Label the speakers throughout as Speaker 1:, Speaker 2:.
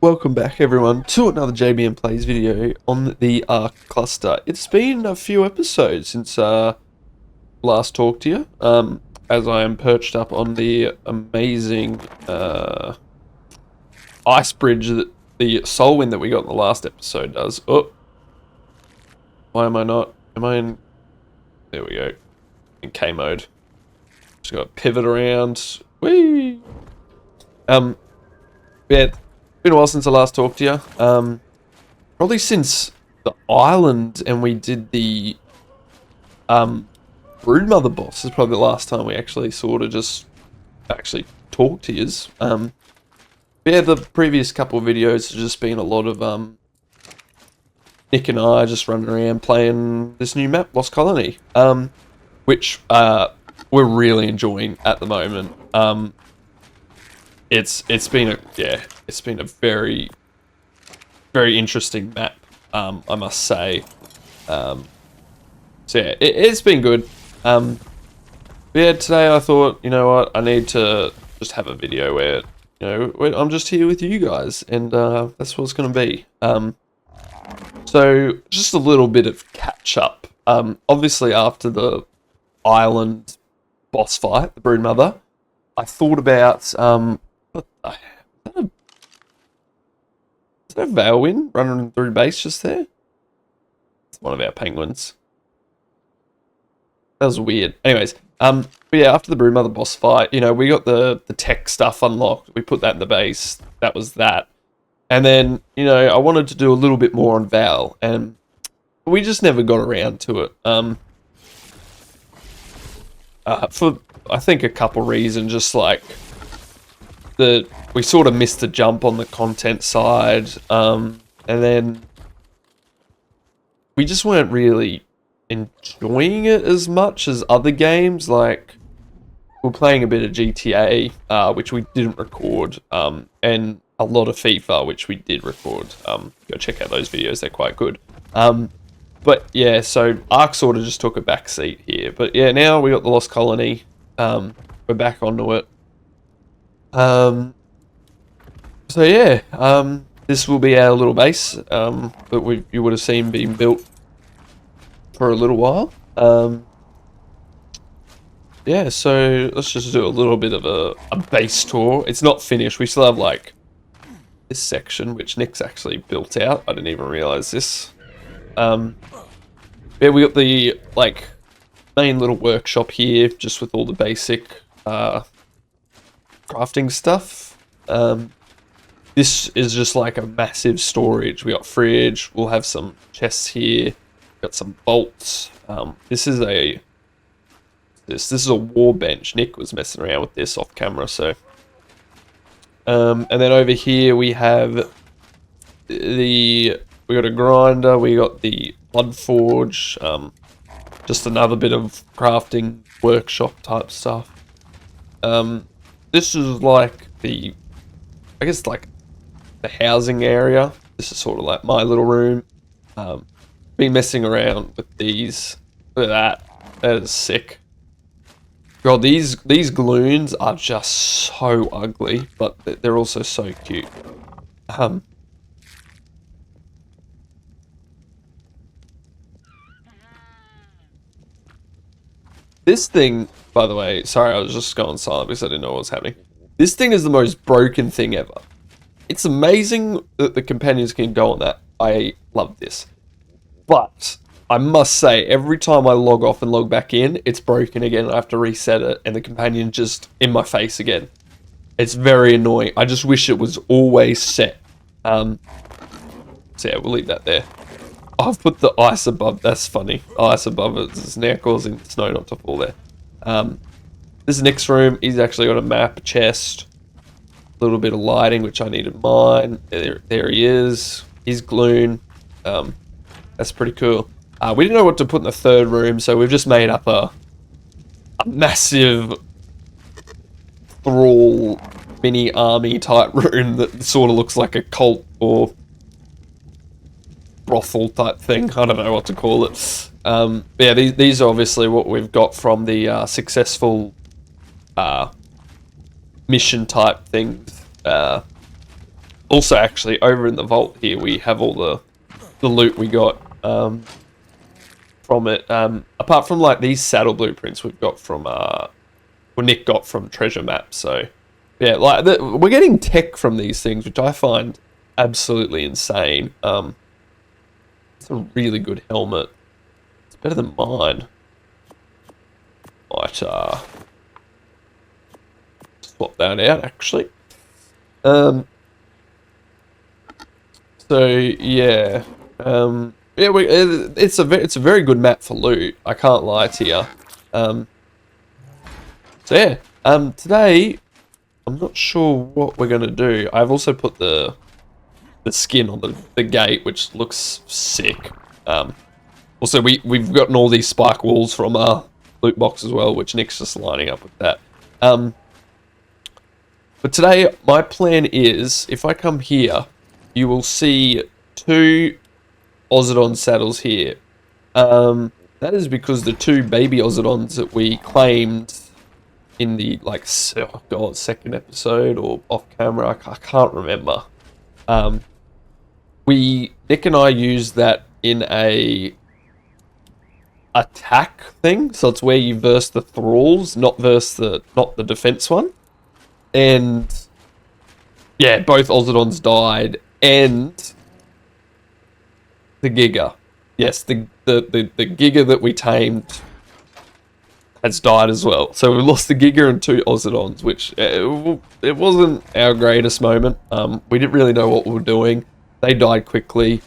Speaker 1: welcome back everyone to another JBM Plays video on the Arc Cluster. It's been a few episodes since last talked to you, as I am perched up on the amazing ice bridge that the Soul Wind that we got in the last episode does. Oh, why am I not? Am I in? There we go. In K mode. Just got to pivot around. Whee! Yeah. Been a while since I last talked to you. Probably since the island and we did the Broodmother boss is probably the last time we actually sort of just actually talked to yous. Yeah, the previous couple of videos have just been a lot of Nick and I just running around playing this new map, Lost Colony, which we're really enjoying at the moment. It's been a very interesting map, I must say. So yeah, it's been good. But yeah, today I thought, you know what, I need to just have a video where, where I'm just here with you guys, and that's what it's going to be. So just a little bit of catch up. Obviously after the island boss fight, the Broodmother, I thought about is that a Veilwind running through base just there? It's one of our penguins. That was weird. Anyways, but yeah, after the Broodmother boss fight, we got the tech stuff unlocked. We put that in the base. That was that. And then, I wanted to do a little bit more on Val, and we just never got around to it. For I think a couple reasons, just like we sort of missed the jump on the content side, and then we just weren't really enjoying it as much as other games. Like, we're playing a bit of GTA, which we didn't record, and a lot of FIFA, which we did record. Go check out those videos, they're quite good. But yeah, so Ark sort of just took a back seat here. But yeah, now we got the Lost Colony. We're back onto it. So yeah, this will be our little base that you would have seen being built for a little while. Yeah, so let's just do a little bit of a base tour. It's not finished. We still have like this section, which Nick's actually built out. I didn't even realize this. Yeah, we got the main little workshop here, just with all the basic crafting stuff. This is just like a massive storage. We got fridge. We'll have some chests here. Got some bolts. This is a war bench. Nick was messing around with this off camera, so. And then over here we have we got a grinder. We got the blood forge. Just another bit of crafting workshop type stuff. This is like the housing area. This is sort of like my little room. Been messing around with these. Look at that. That is sick. God, these gloons are just so ugly, but they're also so cute. This thing, by the way, sorry, I was just going silent because I didn't know what was happening. This thing is the most broken thing ever. It's amazing that the companions can go on that. I love this. But I must say, every time I log off and log back in, it's broken again. I have to reset it, and the companion just in my face again. It's very annoying. I just wish it was always set. So yeah, we'll leave that there. I've put the ice above. That's funny. Ice above it is now causing snow not to fall there. This is Nick's room. He's actually got a map, a chest, a little bit of lighting, which I needed mine. There he is. He's gloon. That's pretty cool. We didn't know what to put in the third room, so we've just made up a massive thrall mini army type room that sort of looks like a cult or brothel type thing. I don't know what to call it. Yeah, these are obviously what we've got from the successful mission type things. Also, actually, over in the vault here, we have all the loot we got from it. Apart from like these saddle blueprints we've got from well, Nick got from treasure maps. So yeah, like we're getting tech from these things, which I find absolutely insane. It's a really good helmet. It's better than mine. Might swap that out actually. So yeah, yeah, it's a very good map for loot. I can't lie to you. So yeah, today I'm not sure what we're gonna do. I've also put the skin on the gate, which looks sick. Also we've gotten all these spike walls from our loot box as well, which Nick's just lining up with that. But today my plan is if I come here, you will see 2 OSSIDON saddles here. That is because the 2 baby OSSIDONs that we claimed in the, like, oh god, second episode or off camera, I can't remember. Nick and I used that in a attack thing, so it's where you verse the thralls, not the defense one. And yeah, both OSSIDONs died. And the Giga. Yes, the Giga that we tamed has died as well. So we lost the Giga and 2 OSSIDONs, which it wasn't our greatest moment. We didn't really know what we were doing. They died quickly.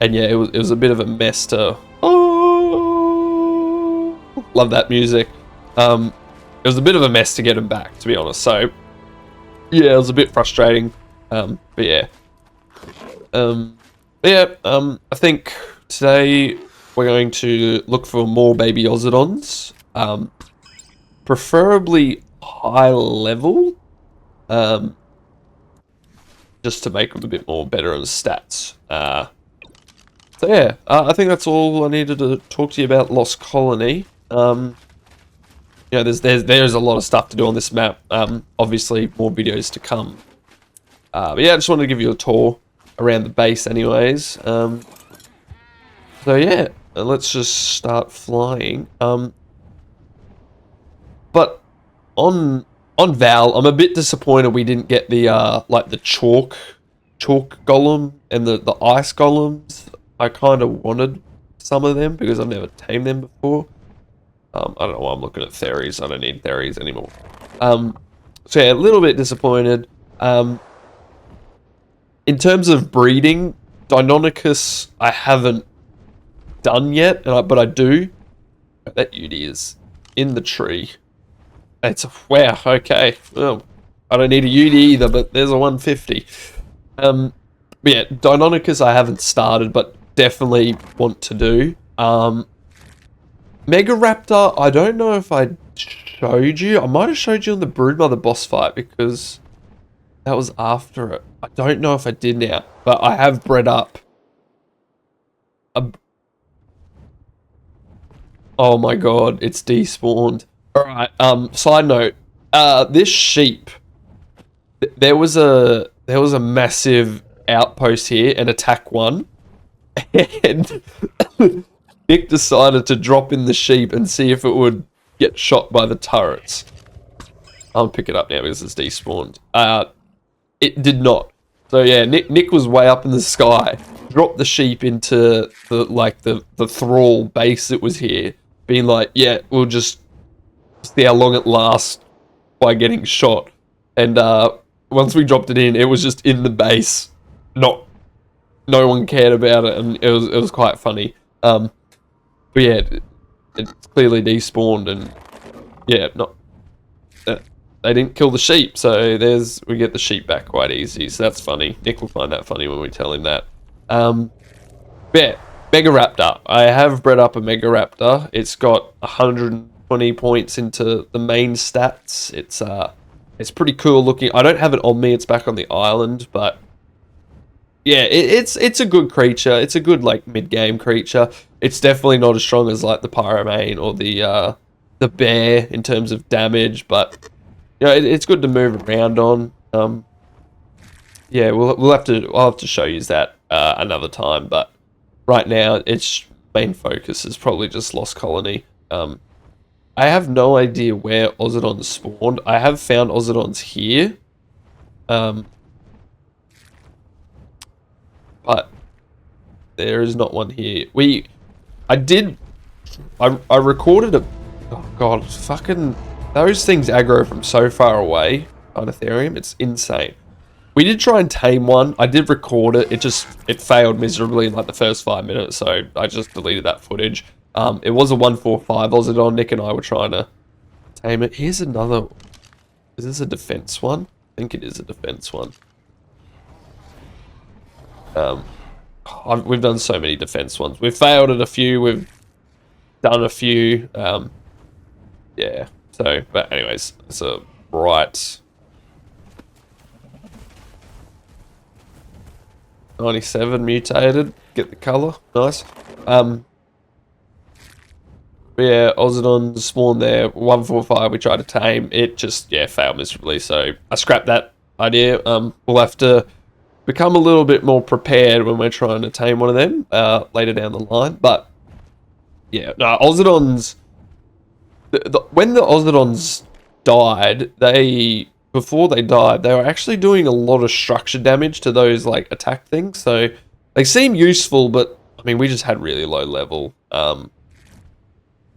Speaker 1: And yeah, it was a bit of a mess to... Oh, love that music. It was a bit of a mess to get them back, to be honest. So yeah, it was a bit frustrating. But yeah. I think today we're going to look for more baby OSSIDONs, preferably high level, just to make them a bit more better on stats. So yeah, I think that's all I needed to talk to you about Lost Colony. You know, there's a lot of stuff to do on this map. Obviously, more videos to come. But yeah, I just wanted to give you a tour around the base anyways. So yeah, let's just start flying. But on Val, I'm a bit disappointed we didn't get the like the chalk golem and the ice golems. I kind of wanted some of them because I've never tamed them before. I don't know why I'm looking at theories. I don't need theories anymore. So yeah, a little bit disappointed. In terms of breeding, Deinonychus I haven't done yet, but I do. That Udi is in the tree. It's a wow. Okay, well, I don't need a Udi either, but there's a 150. But yeah, Deinonychus I haven't started, but definitely want to do. Megaraptor, I don't know if I showed you. I might have showed you on the Broodmother boss fight because that was after it. I don't know if I did now, but I have bred up oh my god, it's despawned. Alright, side note, this sheep, there was a massive outpost here, and attack 1, and Nick decided to drop in the sheep and see if it would get shot by the turrets. I'll pick it up now because it's despawned. It did not. So yeah, Nick was way up in the sky, dropped the sheep into the thrall base that was here, being like, yeah, we'll just see how long it lasts by getting shot. And once we dropped it in, it was just in the base. No one cared about it, and it was quite funny. But yeah, it's clearly despawned, and yeah, they didn't kill the sheep, so we get the sheep back quite easy, so that's funny. Nick will find that funny when we tell him that. Yeah, Megaraptor. I have bred up a Megaraptor. It's got 120 points into the main stats. It's pretty cool looking. I don't have it on me, it's back on the island, but yeah, it's a good creature. It's a good like mid-game creature. It's definitely not as strong as like the Pyromane or the bear in terms of damage, but you know, it's good to move around on. yeah, we'll have to. I'll have to show you that another time. But right now, its main focus is probably just Lost Colony. I have no idea where OSSIDONs spawned. I have found OSSIDONs here. But there is not one here. I recorded a, oh god, fucking, those things aggro from so far away on Ethereum. It's insane. We did try and tame one. I did record it. It failed miserably in like the first 5 minutes, so I just deleted that footage. It was a 145 OSSIDON. Nick and I were trying to tame it. Here's another. Is this a defense one? I think it is a defense one. We've done so many defense ones. We've failed at a few. We've done a few. Yeah. So, but anyways, it's a bright 97 mutated. Get the color. Nice. Yeah, OSSIDON spawned there. 145 we tried to tame. It just, yeah, failed miserably. So I scrapped that idea. We'll have to become a little bit more prepared when we're trying to tame one of them later down the line. But yeah, no, OSSIDONs. When the OSSIDONs died, before they died, they were actually doing a lot of structure damage to those like attack things. So they seem useful, but I mean, we just had really low level.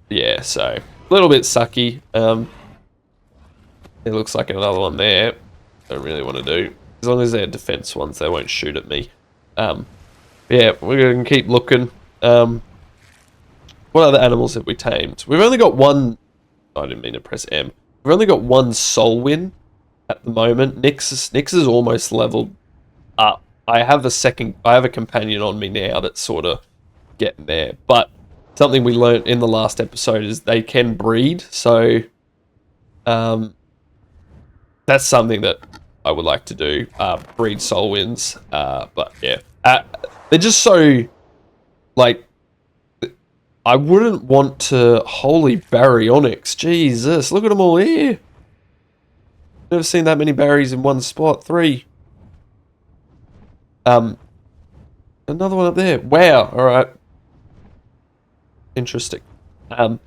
Speaker 1: Yeah, so a little bit sucky. It looks like another one there. Don't really want to do. As long as they're defense ones, they won't shoot at me. Yeah, we're going to keep looking. What other animals have we tamed? We've only got one. I didn't mean to press M. We've only got one Soulwin at the moment. Nyx is almost leveled up. I have a companion on me now that's sort of getting there. But something we learned in the last episode is they can breed. So that's something that I would like to do. Breed Soulwins. But yeah, they're just so like. I wouldn't want to... Holy baryonyx. Jesus, look at them all here. Never seen that many berries in one spot. 3. Another one up there. Wow, alright. Interesting. Like,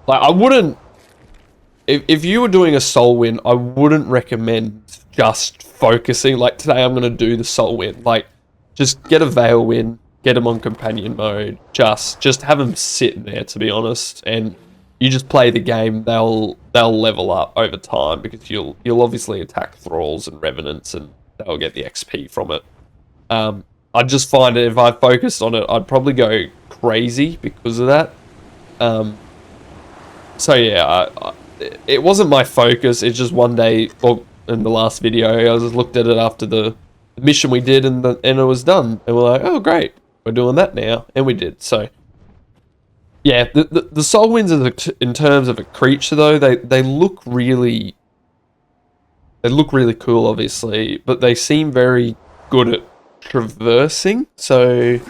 Speaker 1: I wouldn't... If you were doing a Soulwin, I wouldn't recommend just focusing. Like, today I'm going to do the Soulwin. Like, just get a Veil win. Get them on companion mode. Just have them sit there, to be honest, and you just play the game. They'll level up over time because you'll obviously attack thralls and revenants, and they'll get the XP from it. I just find that if I focused on it, I'd probably go crazy because of that. So yeah, it wasn't my focus. It's just one day, or in the last video, I just looked at it after the mission we did, and it was done, and we're like, oh great. We're doing that now, and we did. So, yeah, the Soulwins in terms of a creature though, they look really cool, obviously, but they seem very good at traversing. So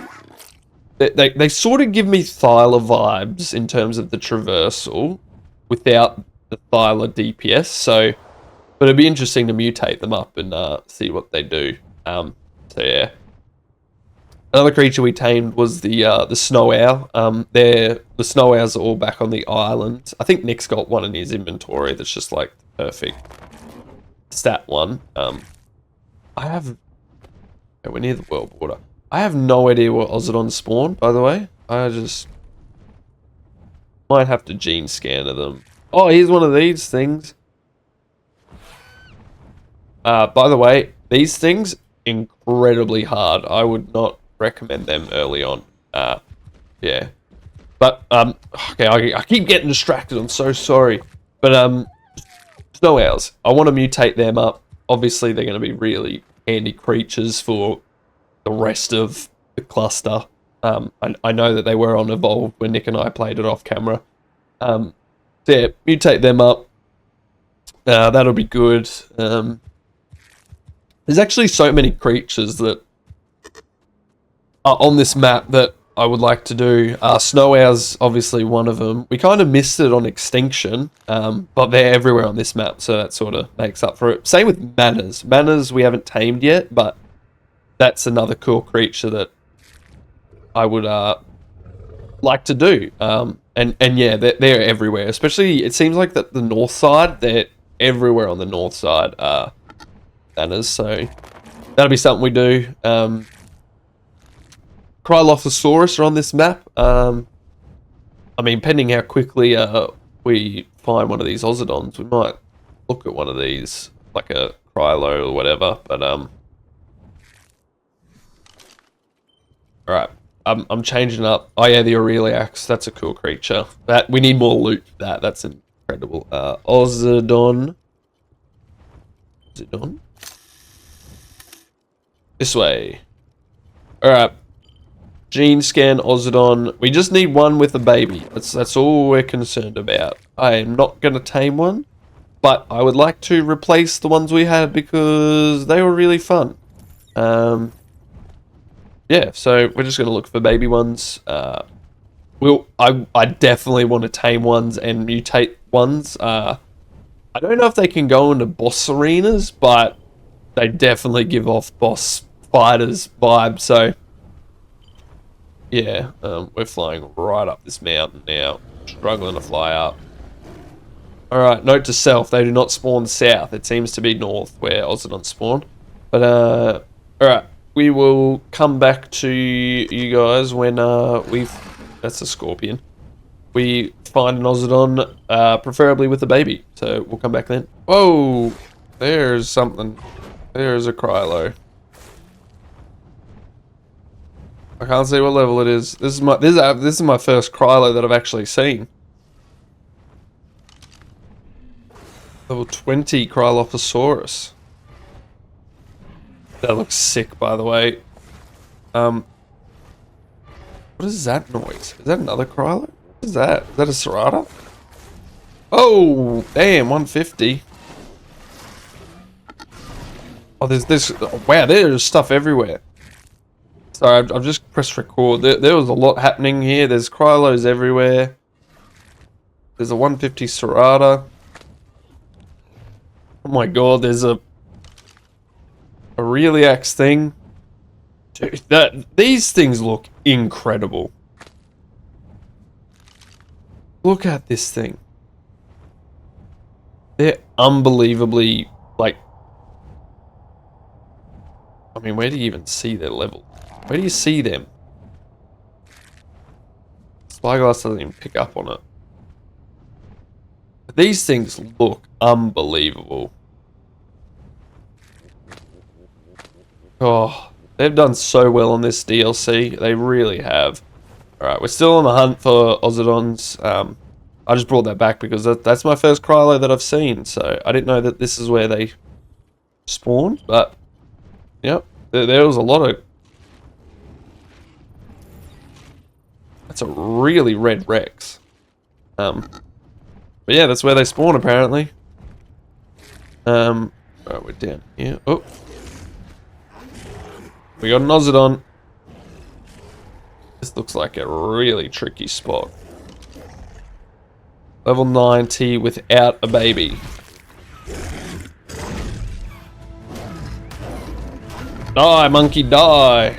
Speaker 1: they sort of give me Thyla vibes in terms of the traversal, without the Thyla DPS. So, but it'd be interesting to mutate them up and see what they do. So yeah. Another creature we tamed was the snow owl. The snow owls are all back on the island. I think Nick's got one in his inventory that's just like the perfect stat one. We're near the world border. I have no idea where OSSIDON spawned, by the way. I just might have to gene scan them. Oh, here's one of these things. By the way, these things incredibly hard. I would not recommend them early on. Yeah, but okay, I keep getting distracted. I'm so sorry. But snow owls, I want to mutate them up. Obviously, they're going to be really handy creatures for the rest of the cluster. I know that they were on Evolve when Nick and I played it off camera. So yeah, mutate them up. That'll be good. There's actually so many creatures that on this map that I would like to do. Snow owls, obviously one of them. We kind of missed it on Extinction, but they're everywhere on this map, so that sort of makes up for it. Same with manners. Manners we haven't tamed yet, but that's another cool creature that I would like to do. And yeah, they're everywhere. Especially, it seems like that the north side, they're everywhere on the north side. Banners, so that'll be something we do. Krylothosaurus are on this map. I mean, pending how quickly we find one of these OSSIDONs, we might look at one of these, like a Krylo or whatever. But alright, I'm changing up. Oh yeah, the Aureliax, that's a cool creature. That we need more loot. That's incredible. OSSIDON. OSSIDON? This way. Alright. Gene scan OSSIDON. We just need one with a baby. That's all we're concerned about. I am not going to tame one, but I would like to replace the ones we had because they were really fun. Yeah, so we're just going to look for baby ones. I definitely want to tame ones and mutate ones. I don't know if they can go into boss arenas, but they definitely give off boss fighters vibe, so yeah, we're flying right up this mountain now. Struggling to fly up. Alright, note to self, they do not spawn south. It seems to be north where OSSIDON spawn. But, alright, we will come back to you guys when that's a scorpion. We find an OSSIDON, preferably with a baby. So we'll come back then. Whoa! There's something. There's a Krylo. I can't see what level it is. This is my first Krylo that I've actually seen. Level 20 Krylothosaurus. That looks sick, by the way. What is that noise? Is that another Krylo? What is that? Is that a Serrata? Oh, damn, 150. Oh, there's this. Wow, there's stuff everywhere. Sorry, I've just pressed record. There was a lot happening here. There's Krylos everywhere. There's a 150 Serrata. Oh my god, there's a Aureliax thing. Dude, these things look incredible. Look at this thing. They're unbelievably, like... I mean, where do you even see their level? Where do you see them? Spyglass doesn't even pick up on it. But these things look unbelievable. Oh, they've done so well on this DLC. They really have. Alright, we're still on the hunt for OSSIDONs. I just brought that back because that's my first Krylo that I've seen. So I didn't know that this is where they spawned. But, yep, there was a lot of... That's a really red Rex. But yeah, that's where they spawn apparently. Alright, we're down here. Oh. We got an OSSIDON. This looks like a really tricky spot. Level 90 without a baby. Die, monkey, die!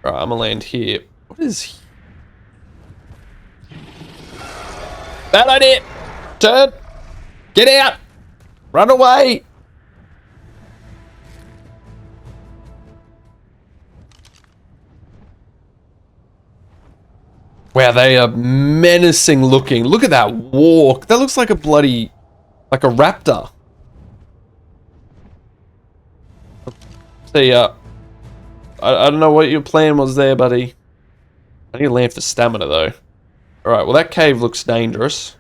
Speaker 1: Right, I'm gonna land here. What is... Bad idea! Turn! Get out! Run away! Wow, they are menacing looking. Look at that walk. That looks like a bloody... like a raptor. See ya. I don't know what your plan was there, buddy. I need to land for stamina, though. Alright, well that cave looks dangerous.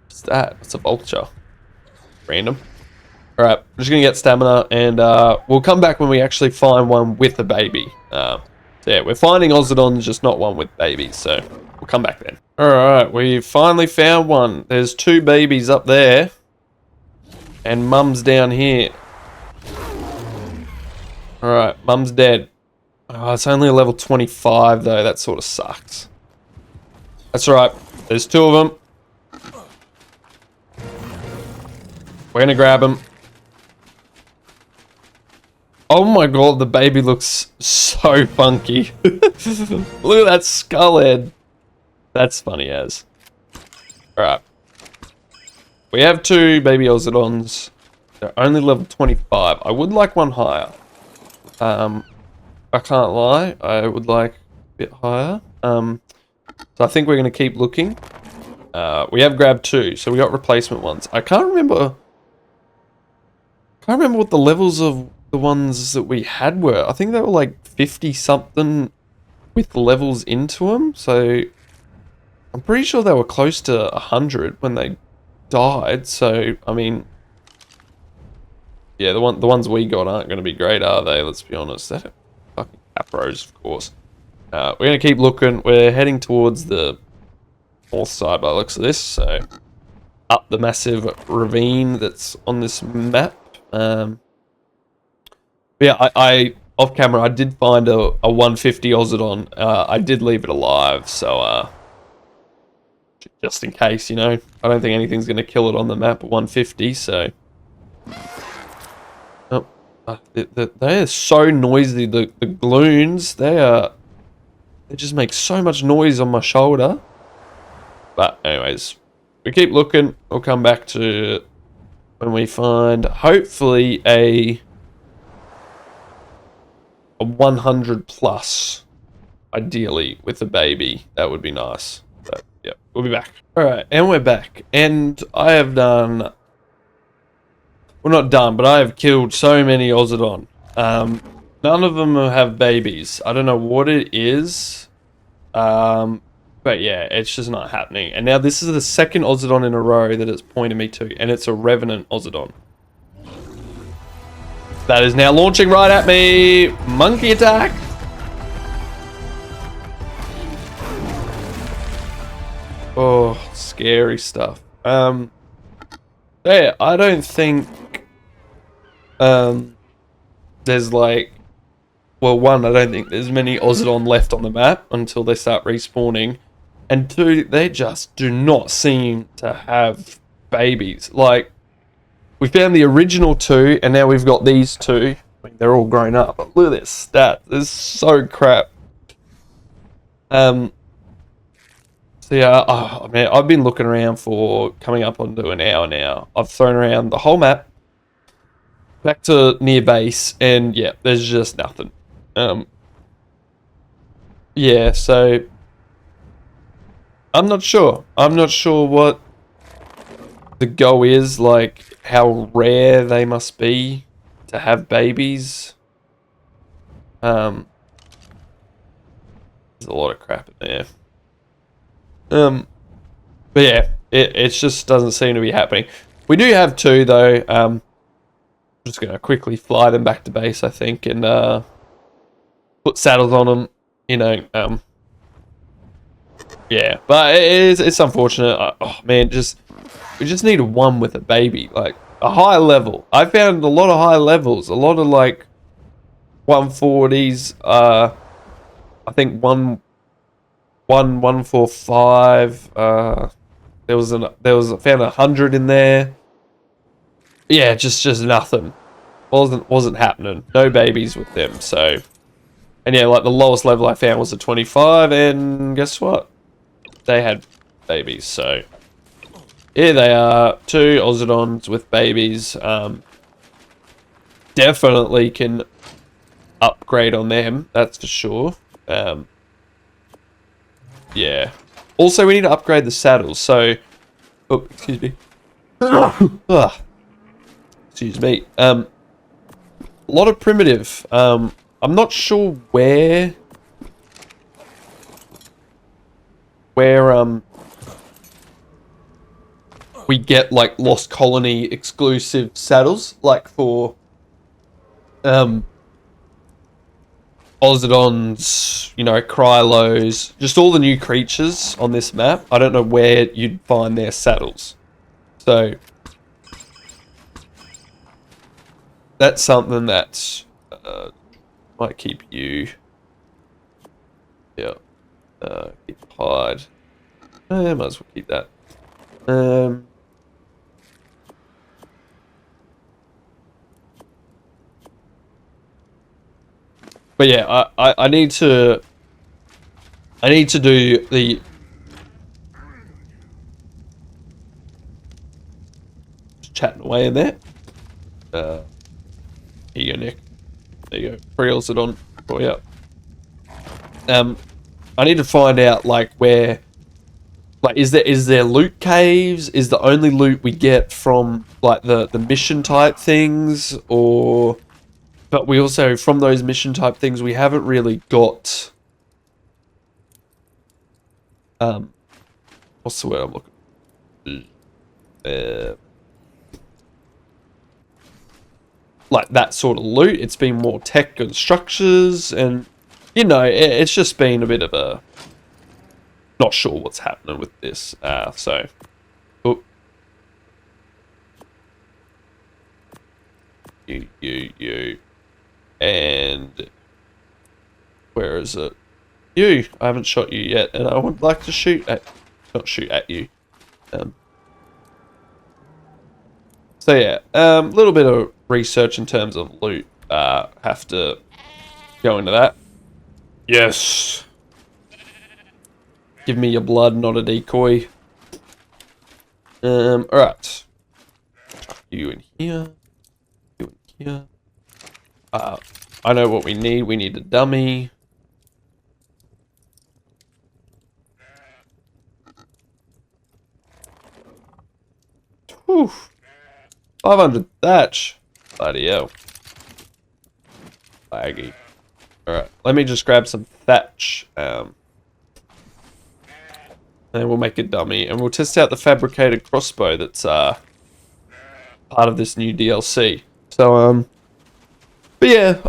Speaker 1: What's that? It's a vulture. Random. Alright, I'm just gonna get stamina, and we'll come back when we actually find one with a baby. So yeah, we're finding OSSIDONs, just not one with babies, so we'll come back then. Alright, we finally found one. There's 2 babies up there. And Mum's down here. Alright, Mum's dead. Oh, it's only a level 25 though, that sort of sucks. That's right, there's 2 of them. We're gonna grab them. Oh my god, the baby looks so funky. Look at that skull head. That's funny as. Alright. We have 2 baby OSSIDONs. They're only level 25. I would like one higher. I can't lie. I would like a bit higher. So I think we're going to keep looking. We have grabbed 2, so we got replacement ones. I can't remember what the levels of the ones that we had were. I think they were like 50 something with levels into them. So I'm pretty sure they were close to 100 when they died. So I mean, yeah, the ones we got aren't going to be great, are they? Let's be honest. They're fucking capros, of course. We're going to keep looking. We're heading towards the north side by the looks of this. So up the massive ravine that's on this map. Yeah, I off camera I did find a 150 OSSIDON. I did leave it alive, so just in case, you know. I don't think anything's gonna kill it on the map at 150. So, oh, they are so noisy. The gloons, they just make so much noise on my shoulder. But anyways, we keep looking. We'll come back to when we find hopefully a 100 plus, ideally with a baby. That would be nice. But yeah, we'll be back. All right, and we're back. And I have done, well, not done, but I have killed so many OSSIDON. None of them have babies. I don't know what it is. But yeah, it's just not happening. And now this is the second OSSIDON in a row that it's pointed me to, and it's a Revenant OSSIDON. That is now launching right at me. Monkey attack. Oh, scary stuff. Yeah, I don't think there's like, well, one, I don't think there's many OSSIDON left on the map until they start respawning. And 2, they just do not seem to have babies. Like, we found the original 2, and now we've got these 2. I mean, they're all grown up, but look at this stat. This is so crap. So yeah, oh man, I've been looking around for coming up onto an hour now. I've thrown around the whole map, back to near base, and yeah, there's just nothing. Yeah, so I'm not sure. I'm not sure what the go is, like how rare they must be to have babies. There's a lot of crap in there. But yeah, it just doesn't seem to be happening. We do have 2 though. I'm just gonna quickly fly them back to base, I think, and put saddles on them. You know, yeah, but it's unfortunate. Oh man, we just need 1 with a baby, like a high level. I found a lot of high levels, a lot of like 140s. I think 145. There was found 100 in there. Yeah, just nothing. Wasn't happening. No babies with them. So, and yeah, like the lowest level I found was a 25, and guess what? They had babies. So here they are, 2 OSSIDONs with babies. Definitely can upgrade on them. That's for sure. Yeah. Also, we need to upgrade the saddles. So, oh, excuse me. Excuse me. A lot of primitive. I'm not sure where we get like Lost Colony exclusive saddles, like for OSSIDONs, you know, Krylos, just all the new creatures on this map. I don't know where you'd find their saddles. So that's something that might keep you, yeah, keep hide. Might as well keep that. But yeah, I need to do the just chatting away in there. Here you go, Nick. There you go. Pre-OSSIDON for you. I need to find out like where, like, is there loot caves? Is the only loot we get from like the mission type things, or? But we also, from those mission type things, we haven't really got. What's the word I'm looking for? Like that sort of loot. It's been more tech and structures, and you know, it's just been a bit of a not sure what's happening with this. So, oh. You, and where is it? You. I haven't shot you yet, and I would like to not shoot at you. So yeah, little bit of research in terms of loot. Have to go into that. Yes. Give me your blood, not a decoy. Alright. You in here. You in here. I know what we need. We need a dummy. Whew. 500 thatch. Bloody hell. Laggy. Alright, let me just grab some thatch. And we'll make a dummy. And we'll test out the fabricated crossbow that's part of this new DLC. So, but yeah,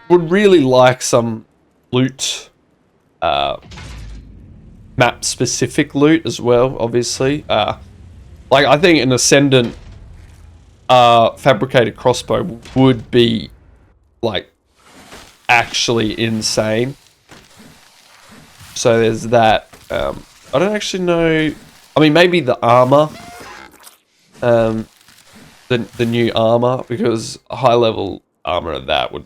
Speaker 1: would really like some loot. Map-specific loot as well, obviously. Like, I think an Ascendant fabricated crossbow would be, like, actually insane. So there's that. I don't actually know. I mean, maybe the armor. The new armor, because a high level armor of that would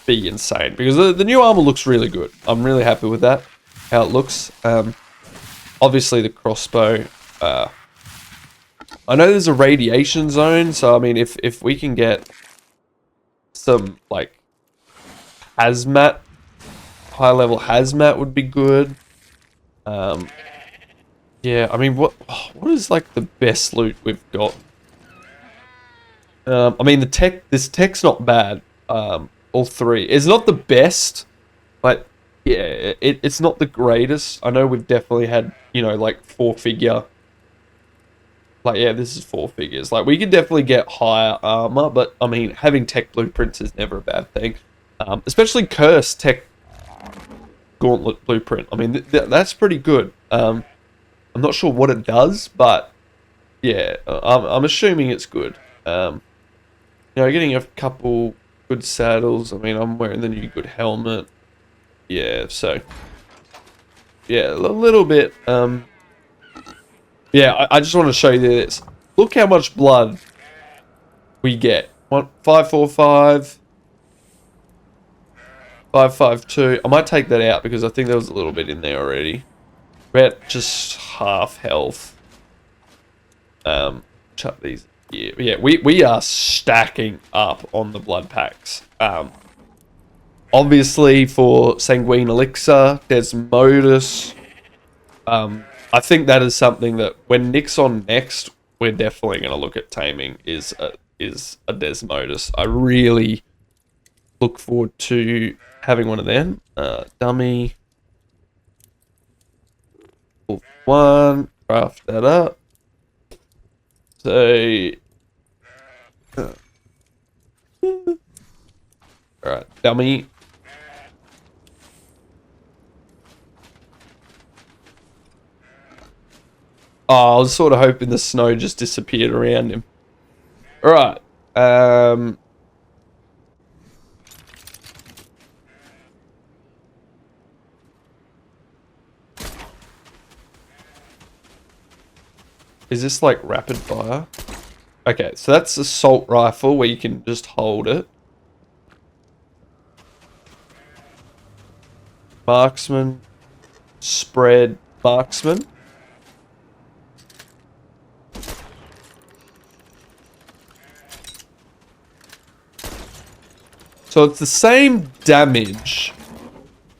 Speaker 1: be insane. Because the new armor looks really good. I'm really happy with that, how it looks. Obviously the crossbow. I know there's a radiation zone, so I mean, if we can get some like hazmat, high level hazmat would be good. Yeah, I mean, what is like the best loot we've got? I mean, this tech's not bad. All three. It's not the best, but yeah, it's not the greatest. I know we've definitely had, you know, like 4-figure. Like, yeah, this is 4 figures. Like, we could definitely get higher armor, but I mean, having tech blueprints is never a bad thing. Especially Curse tech gauntlet blueprint. I mean, that's pretty good. I'm not sure what it does, but yeah, I'm assuming it's good. You know, getting a couple good saddles. I mean, I'm wearing the new good helmet. Yeah, so yeah, a little bit. Yeah, I just want to show you this. Look how much blood we get. 545, 552. I might take that out because I think there was a little bit in there already. We're at just half health. Chuck these. Yeah, we are stacking up on the blood packs. Obviously for Sanguine Elixir, Desmodus. I think that is something that when Nick's on next, we're definitely going to look at taming is a Desmodus. I really look forward to having one of them. Dummy. One. Craft that up. So. Alright, dummy. Oh, I was sort of hoping the snow just disappeared around him. Alright. Is this like rapid fire? Okay, so that's assault rifle where you can just hold it. Marksman. Spread. Marksman. So it's the same damage.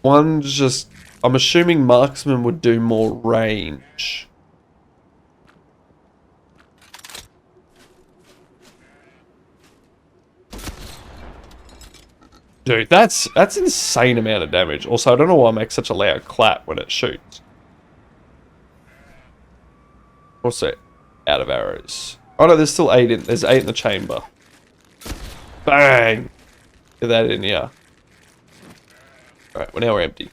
Speaker 1: One's just... I'm assuming Marksman would do more range. Dude, that's insane amount of damage. Also, I don't know why it makes such a loud clap when it shoots. Also, out of arrows. Oh no, there's still 8 in. There's 8 in the chamber. Bang! Get that in here. Alright, well now we're empty.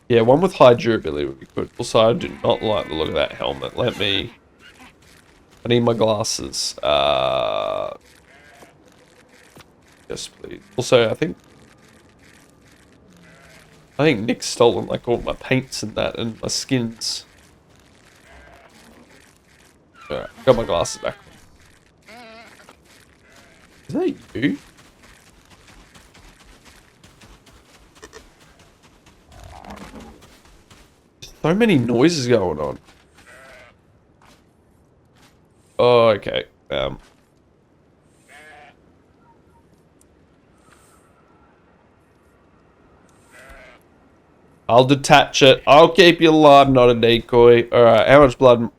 Speaker 1: Yeah, one with high durability would be good. Also, I do not like the look of that helmet. I need my glasses. Yes, please. Also, I think Nick's stolen like all my paints and that and my skins. Alright, got my glasses back. Is that you? So many noises going on. Oh, okay. I'll detach it. I'll keep you alive, not a decoy. Alright, how much blood?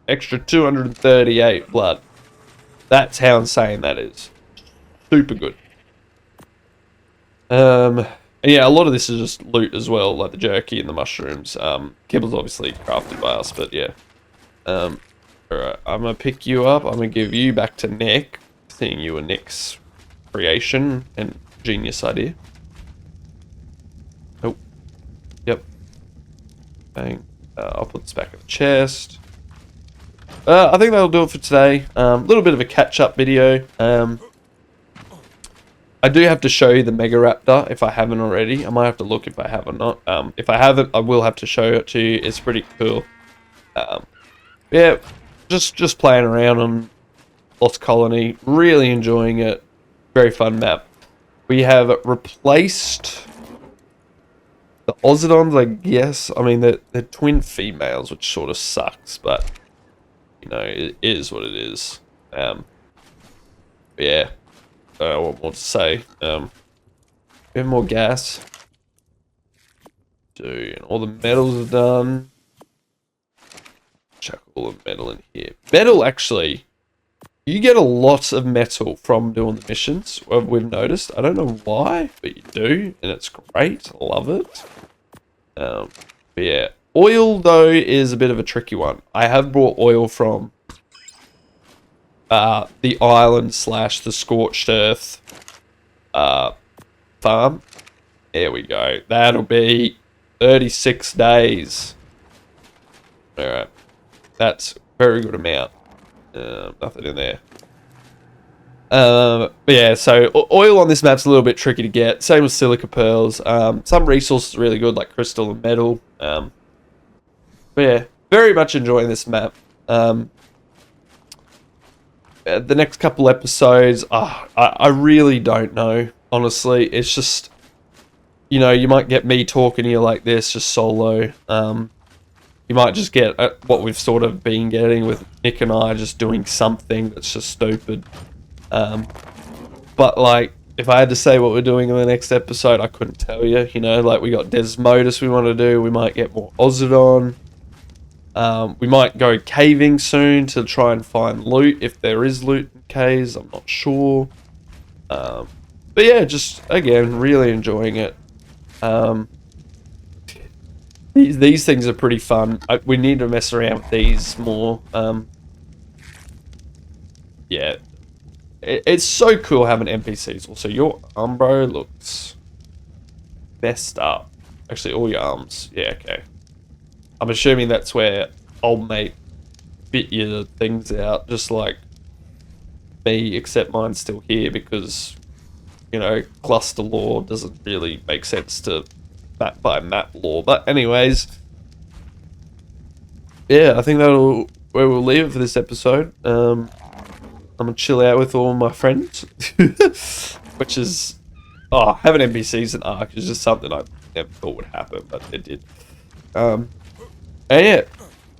Speaker 1: Extra 238 blood. That's how insane that is. Super good. Yeah, a lot of this is just loot as well, like the jerky and the mushrooms. Kibble's obviously crafted by us, but yeah. Alright, I'm gonna pick you up. I'm gonna give you back to Nick. Seeing you were Nick's creation and genius idea. Oh. Yep. Bang. I'll put this back in the chest. I think that'll do it for today. A little bit of a catch-up video. I do have to show you the Mega Raptor if I haven't already. I might have to look if I have or not. If I haven't, I will have to show it to you. It's pretty cool. Yeah, just playing around on Lost Colony. Really enjoying it. Very fun map. We have replaced the OSSIDONs, I guess. I mean, they're twin females, which sort of sucks, but you know, it is what it is. Yeah. I don't know what more to say. We have more gas. Dude, all the metals are done. Chuck all the metal in here. Metal, actually, you get a lot of metal from doing the missions, we've noticed. I don't know why, but you do, and it's great. I love it. But yeah. Oil, though, is a bit of a tricky one. I have brought oil from the island / the scorched earth farm. There we go. That'll be 36 days. Alright. That's a very good amount. Nothing in there. But yeah, so oil on this map's a little bit tricky to get. Same with silica pearls. Some resources are really good, like crystal and metal. But yeah, very much enjoying this map. The next couple episodes, I really don't know, honestly. It's just, you know, you might get me talking to you like this, just solo. You might just get what we've sort of been getting with Nick and I, just doing something that's just stupid. But, like, if I had to say what we're doing in the next episode, I couldn't tell you, you know? Like, we got Desmodus we want to do, we might get more OSSIDON. We might go caving soon to try and find loot, if there is loot in caves, I'm not sure. But yeah, just, again, really enjoying it. These things are pretty fun. We need to mess around with these more. Yeah. It's so cool having NPCs. Also, your Umbro looks messed up. Actually, all your arms. Yeah, okay. I'm assuming that's where old mate bit your things out, just like me, except mine's still here because, you know, cluster lore doesn't really make sense to map by map lore. But anyways, yeah, I think that'll where we'll leave it for this episode. I'm gonna chill out with all my friends, which is, oh, having NPCs in Ark is just something I never thought would happen, but it did. And yeah,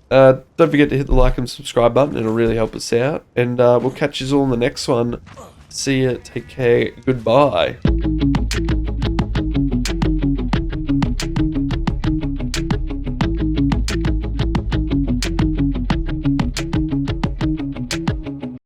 Speaker 1: don't forget to hit the like and subscribe button. It'll really help us out. And we'll catch you all in the next one. See ya. Take care. Goodbye.